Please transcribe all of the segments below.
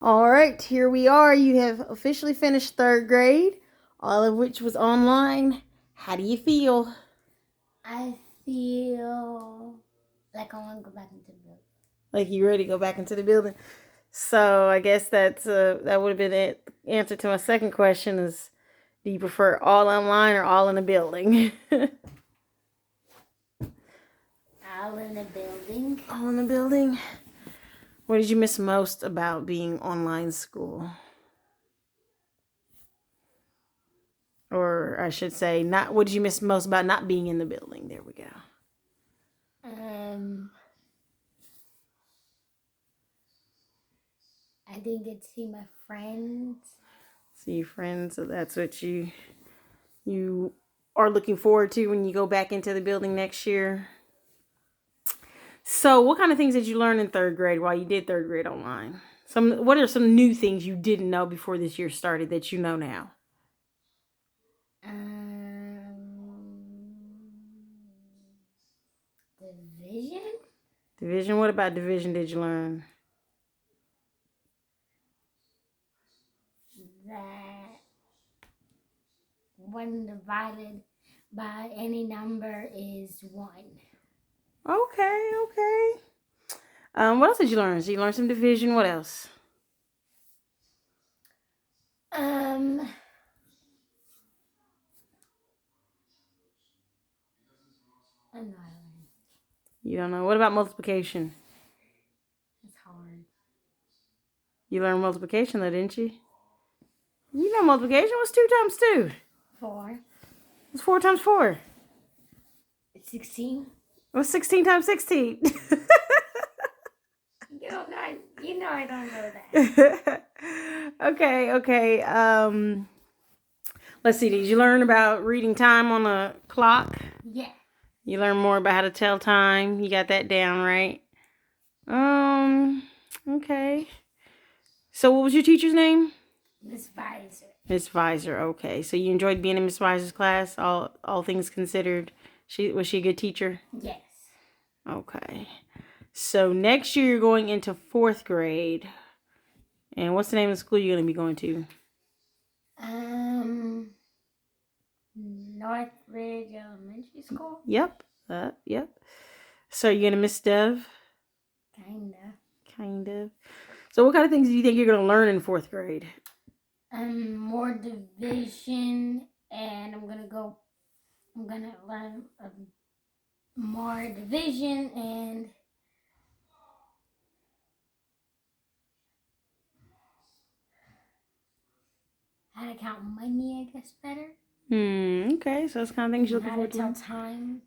All right, here we are. You have officially finished third grade, all of which was online. How do you feel? I feel like I want to go back into the building. Like you ready to go back into the building? So I guess that would have been the answer to my second question: is do you prefer all online or all in the building? All in the building. All in the building. What did you miss most about being online school? Or I should say, not what did you miss most about not being in the building? There we go. I didn't get to see my friends. See your friends. So that's what you are looking forward to when you go back into the building next year. So, what kind of things did you learn in third grade while you did third grade online? What are some new things you didn't know before this year started that you know now? Division. Division. What about division did you learn? That one divided by any number is one. Okay, okay. What else did you learn? Did you learn some division? What else? I know. You don't know. What about multiplication? It's hard. You learned multiplication though, didn't you? You know multiplication. What's 2 times 2? 4. What's 4 times 4? 16. What's 16 times 16? You know I don't know that. Okay. Let's see. Did you learn about reading time on a clock? Yeah. You learn more about how to tell time. You got that down, right? Okay. So what was your teacher's name? Miss Visor. Miss Visor. Okay. So you enjoyed being in Miss Visor's class, all things considered. Was she a good teacher? Yes. Okay. So next year you're going into 4th grade. And what's the name of the school you're going to be going to? Northridge Elementary School? Yep. Yep. So you're going to miss Dev? Kind of. So what kind of things do you think you're going to learn in 4th grade? More division, and I'm going to learn more division and how to count money, I guess, better. Okay. So that's kind of things you're looking forward to. How to tell time.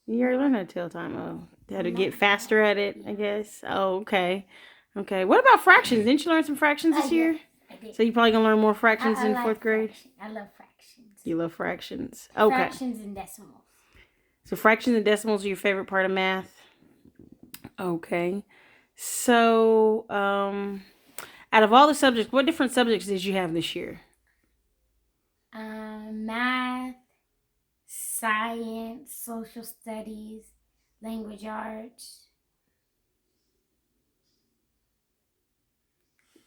You already learned how to tell time. Oh, how to get faster at it, I guess. Oh, okay. Okay. What about fractions? Didn't you learn some fractions this year? I did. So you're probably going to learn more fractions in 4th grade? I love fractions. You love fractions. Okay. Fractions and decimals. So fractions and decimals are your favorite part of math? Okay. So, out of all the subjects, what different subjects did you have this year? Math, science, social studies, language arts.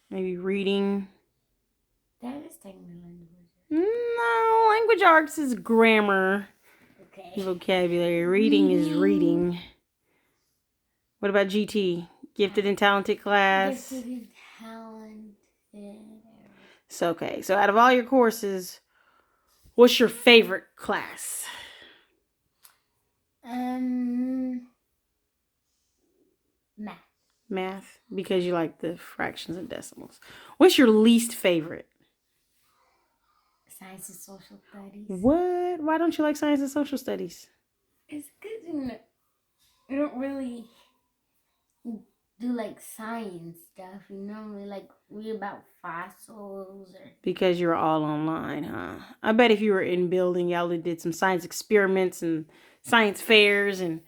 Maybe reading. That is technically language arts. No, language arts is grammar. Okay. Vocabulary. Reading is reading. What about GT? Gifted and talented class? Gifted and talented. So, okay. So, out of all your courses, what's your favorite class? Math. Math, because you like the fractions and decimals. What's your least favorite? Science and social studies. What? Why don't you like science and social studies? It's good. You don't really do like science stuff. You normally like read about fossils or. Because you're all online, huh? I bet if you were in building, y'all did some science experiments and science fairs, and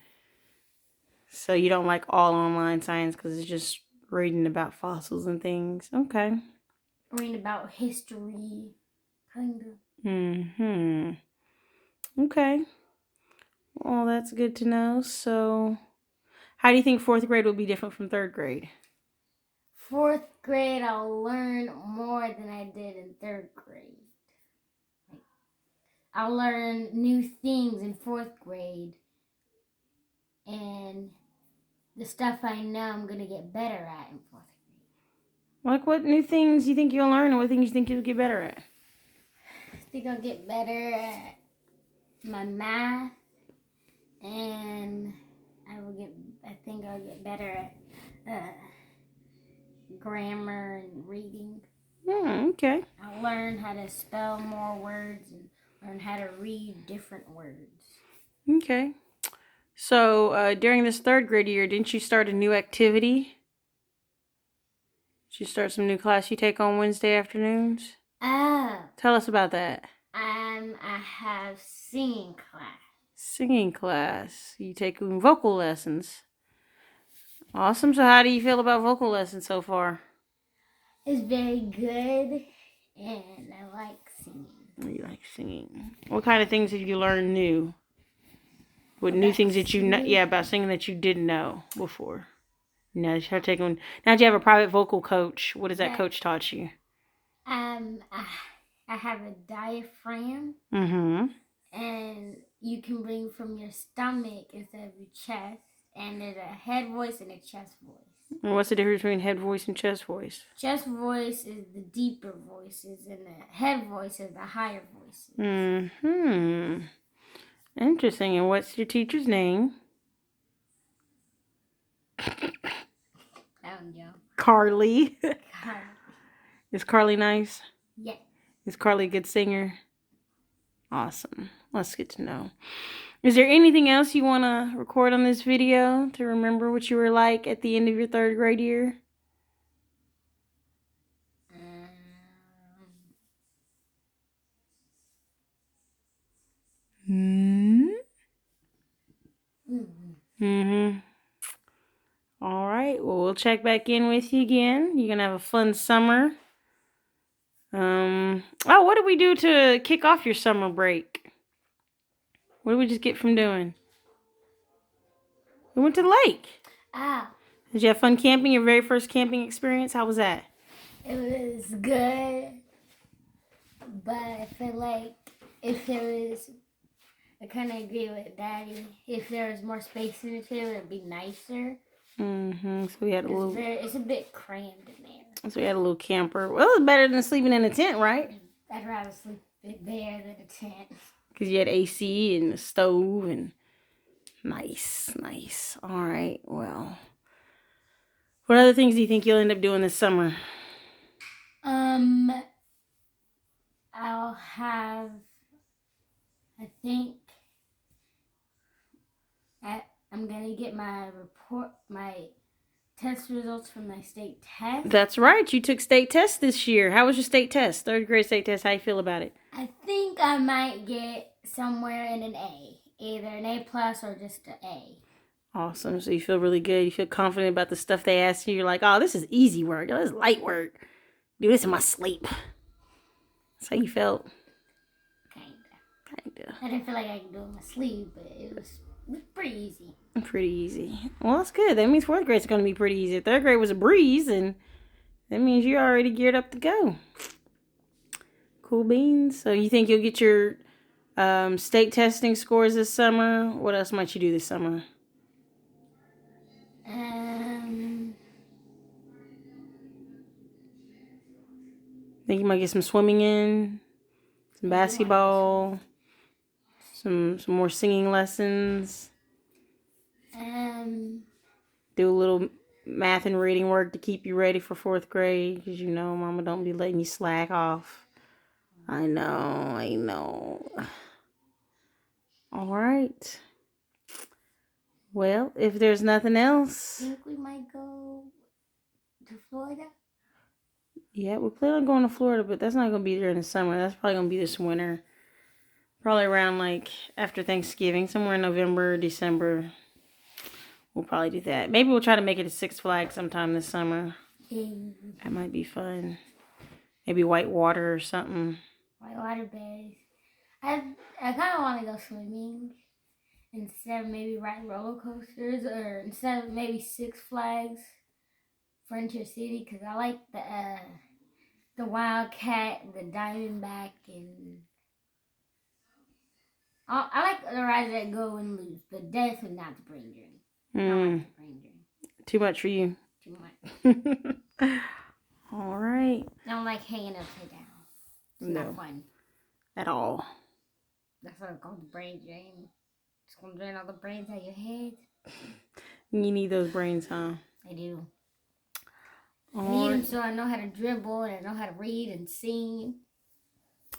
so you don't like all online science because it's just reading about fossils and things. Okay. Reading about history, kind of. Okay. Well, that's good to know. So, how do you think 4th grade will be different from 3rd grade? fourth grade, I'll learn more than I did in third grade. I'll learn new things in fourth grade, and the stuff I know I'm gonna get better at in fourth grade. Like, what new things you think you'll learn, and what things you think you'll get better at? I think I'll get better at my math, and I think I'll get better at grammar and reading. Okay. I'll learn how to spell more words and learn how to read different words. Okay. So, during this third grade year, didn't you start a new activity? Did you start some new class you take on Wednesday afternoons? Oh, Tell us about that. I have singing class. Singing class. You take vocal lessons. Awesome. So, how do you feel about vocal lessons so far? It's very good, and I like singing. You like singing. What kind of things have you learned new? What new About things that you know? singing? Yeah, about singing that you didn't know before. Now you start taking. Now that you have a private vocal coach, what has that coach taught you? I have a diaphragm, Mm-hmm. and you can bring from your stomach instead of your chest. And there's a head voice and a chest voice. And what's the difference between head voice and chest voice? Chest voice is the deeper voices, and the head voice is the higher voices. Mm-hmm. Interesting. And what's your teacher's name? I don't know. Carly. Carly. Is Carly nice? Yeah. Is Carly a good singer? Awesome. Let's get to know. Is there anything else you want to record on this video to remember what you were like at the end of your third grade year? Mm-hmm. All right. Well, we'll check back in with you again. You're gonna have a fun summer. Oh, what did we do to kick off your summer break? What did we just get from doing? We went to the lake. Oh, Did you have fun camping? Your very first camping experience? How was that? it was good, but I feel like if there was, I kind of agree with Daddy. If there was more space in the trailer, it'd be nicer. Mm-hmm. So we had a little. It's a bit crammed in there. So we had a little camper. Well, it was better than sleeping in a tent, right? I'd rather sleep there than a tent. Because you had AC and a stove and nice. All right. Well, what other things do you think you'll end up doing this summer? I'll have, I think, I'm gonna get my test results from my state test. That's right. You took state tests this year. How was your state test? Third grade state test. How you feel about it? I think I might get somewhere in an A. Either an A plus or just an A. Awesome. So you feel really good. You feel confident about the stuff they asked you. You're like, oh, this is easy work. Oh, this is light work. Do this in my sleep. That's how you felt. Kinda. I didn't feel like I could do it in my sleep, but it was pretty easy. Pretty easy. Well, that's good. That means fourth grade's going to be pretty easy. Third grade was a breeze, and that means you're already geared up to go. Cool beans. So you think you'll get your state testing scores this summer? What else might you do this summer? Think you might get some swimming in, some basketball, some more singing lessons. Do a little math and reading work to keep you ready for fourth grade, because you know Mama don't be letting you slack off. I know. All right. Well, if there's nothing else, I think we might go to Florida. Yeah, we plan on going to Florida, but that's not going to be during the summer. That's probably going to be this winter. Probably around like after Thanksgiving, somewhere in November, December. We'll probably do that. Maybe we'll try to make it to Six Flags sometime this summer. That might be fun. Maybe whitewater or something. Whitewater Bays. I kind of want to go swimming instead of maybe riding roller coasters, or instead of maybe Six Flags Frontier City because I like the Wildcat, the Diamondback, and I like the rides that go and loose, but definitely not the brain drain. I don't like the brain drain. Too much for you. Too much. All right. I don't like hanging upside down. It's not fun. At all. That's what I call the brain drain. It's gonna drain all the brains out of your head. You need those brains, huh? I do. All I need them right. so I know how to dribble and I know how to read and sing.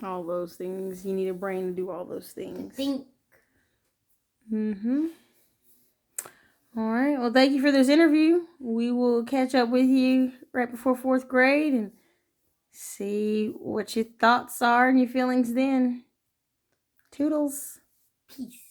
All those things. You need a brain to do all those things. Think. Mm-hmm. All right. Well, thank you for this interview. We will catch up with you right before 4th grade and see what your thoughts are and your feelings then. Toodles. Peace.